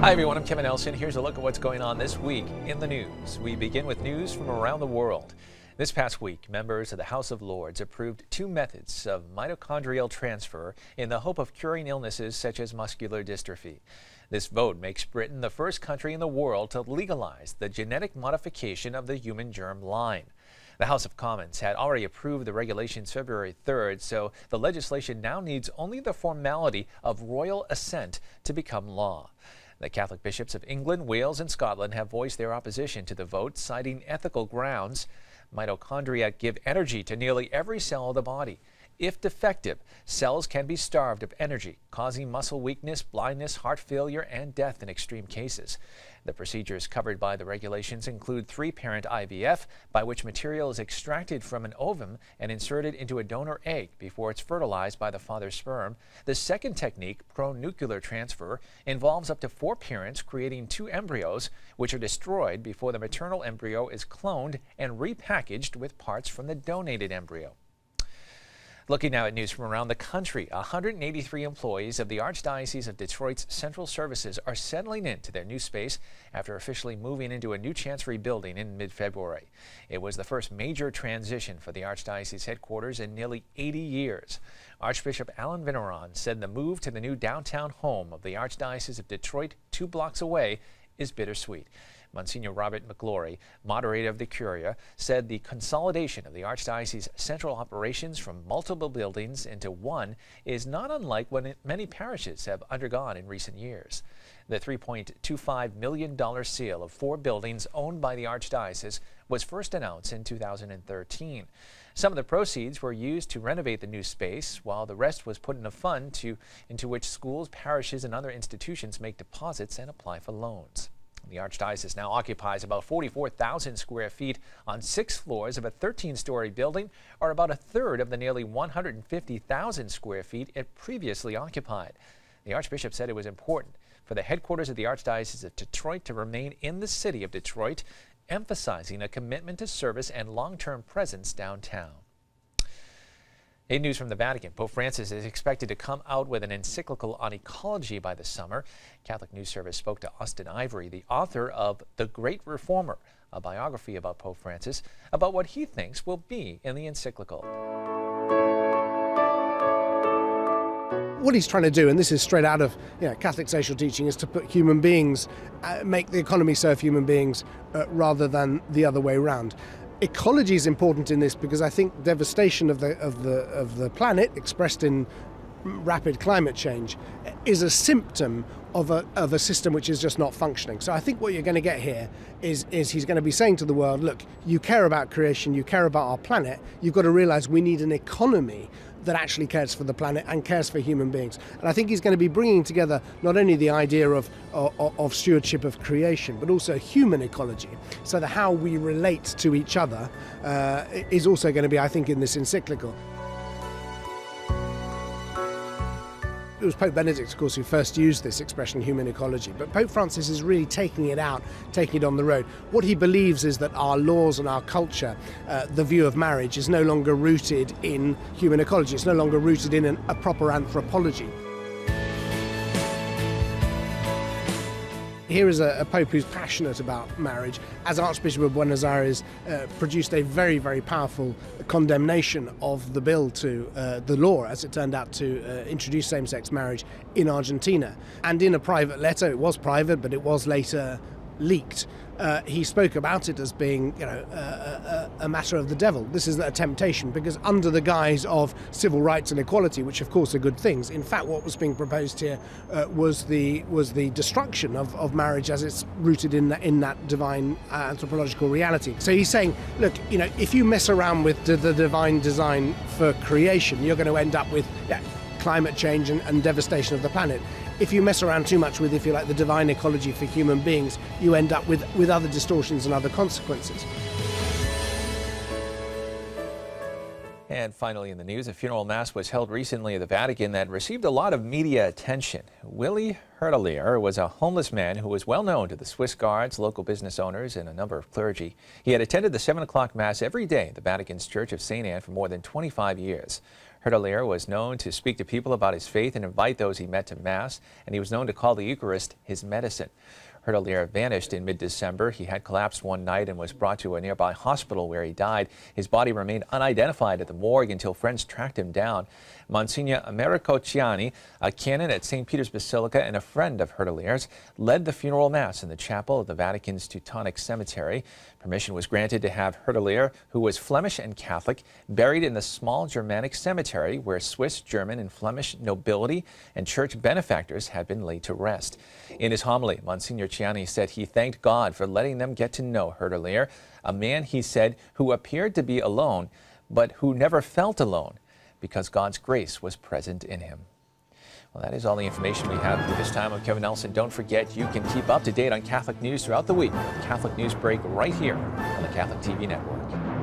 Hi everyone, I'm Kevin Elson. Here's a look at what's going on this week in the news. We begin with news from around the world. This past week, members of the House of Lords approved two methods of mitochondrial transfer in the hope of curing illnesses such as muscular dystrophy. This vote makes Britain the first country in the world to legalize the genetic modification of the human germ line. The House of Commons had already approved the regulations February 3rd, so the legislation now needs only the formality of royal assent to become law. The Catholic bishops of England, Wales, and Scotland have voiced their opposition to the vote, citing ethical grounds. Mitochondria give energy to nearly every cell of the body. If defective, cells can be starved of energy, causing muscle weakness, blindness, heart failure, and death in extreme cases. The procedures covered by the regulations include three-parent IVF, by which material is extracted from an ovum and inserted into a donor egg before it's fertilized by the father's sperm. The second technique, pronuclear transfer, involves up to 4 parents creating 2 embryos, which are destroyed before the maternal embryo is cloned and repackaged with parts from the donated embryo. Looking now at news from around the country, 183 employees of the Archdiocese of Detroit's Central Services are settling into their new space after officially moving into a new chancery building in mid-February. It was the first major transition for the Archdiocese headquarters in nearly 80 years. Archbishop Alan Vineron said the move to the new downtown home of the Archdiocese of Detroit, 2 blocks away, is bittersweet. Monsignor Robert McGlory, moderator of the Curia, said the consolidation of the Archdiocese's central operations from multiple buildings into one is not unlike what many parishes have undergone in recent years. The $3.25 million sale of 4 buildings owned by the Archdiocese was first announced in 2013. Some of the proceeds were used to renovate the new space, while the rest was put in a fund into which schools, parishes, and other institutions make deposits and apply for loans. The Archdiocese now occupies about 44,000 square feet on 6 floors of a 13-story building, or about a third of the nearly 150,000 square feet it previously occupied. The Archbishop said it was important for the headquarters of the Archdiocese of Detroit to remain in the city of Detroit, emphasizing a commitment to service and long-term presence downtown. In news from the Vatican, Pope Francis is expected to come out with an encyclical on ecology by the summer. Catholic News Service spoke to Austin Ivory, the author of The Great Reformer, a biography about Pope Francis, about what he thinks will be in the encyclical. What he's trying to do, and this is straight out of Catholic social teaching, is to put human beings, make the economy serve human beings rather than the other way around. Ecology is important in this because I think devastation of the planet, expressed in rapid climate change, is a symptom of a system which is just not functioning. So I think what you're going to get here is he's going to be saying to the world, look, you care about creation, you care about our planet, you've got to realize we need an economy that actually cares for the planet and cares for human beings. And I think he's going to be bringing together not only the idea of stewardship of creation, but also human ecology, so that how we relate to each other is also going to be, I think, in this encyclical. It was Pope Benedict, of course, who first used this expression, human ecology. But Pope Francis is really taking it out, taking it on the road. What he believes is that our laws and our culture, the view of marriage, is no longer rooted in human ecology. It's no longer rooted in a proper anthropology. Here is a Pope who's passionate about marriage. As Archbishop of Buenos Aires, produced a very, very powerful condemnation of the bill to the law, as it turned out, to introduce same-sex marriage in Argentina. And in a private letter, it was private, but it was later leaked, he spoke about it as being, a matter of the devil. This is a temptation, because under the guise of civil rights and equality, which of course are good things, in fact what was being proposed here was the destruction of marriage as it's rooted in that divine anthropological reality. So he's saying, look, if you mess around with the divine design for creation, you're going to end up with climate change and devastation of the planet. If you mess around too much with, if you like, the divine ecology for human beings, you end up with other distortions and other consequences. And finally in the news, a funeral mass was held recently at the Vatican that received a lot of media attention. Willy Hertelier was a homeless man who was well known to the Swiss Guards, local business owners, and a number of clergy. He had attended the 7 o'clock Mass every day at the Vatican's Church of St. Anne for more than 25 years. Hertelier was known to speak to people about his faith and invite those he met to Mass, and he was known to call the Eucharist his medicine. Hertelier vanished in mid-December. He had collapsed one night and was brought to a nearby hospital where he died. His body remained unidentified at the morgue until friends tracked him down. Monsignor Americo Ciani, a canon at St. Peter's Basilica and a friend of Hertelier's, led the funeral mass in the chapel of the Vatican's Teutonic Cemetery. Permission was granted to have Hertelier, who was Flemish and Catholic, buried in the small Germanic cemetery where Swiss, German, and Flemish nobility and church benefactors had been laid to rest. In his homily, Monsignor Ciani said he thanked God for letting them get to know Hertelier, a man, he said, who appeared to be alone, but who never felt alone, because God's grace was present in him. Well, that is all the information we have for this time. I'm Kevin Nelson. Don't forget, you can keep up to date on Catholic news throughout the week with Catholic Newsbreak right here on the Catholic TV Network.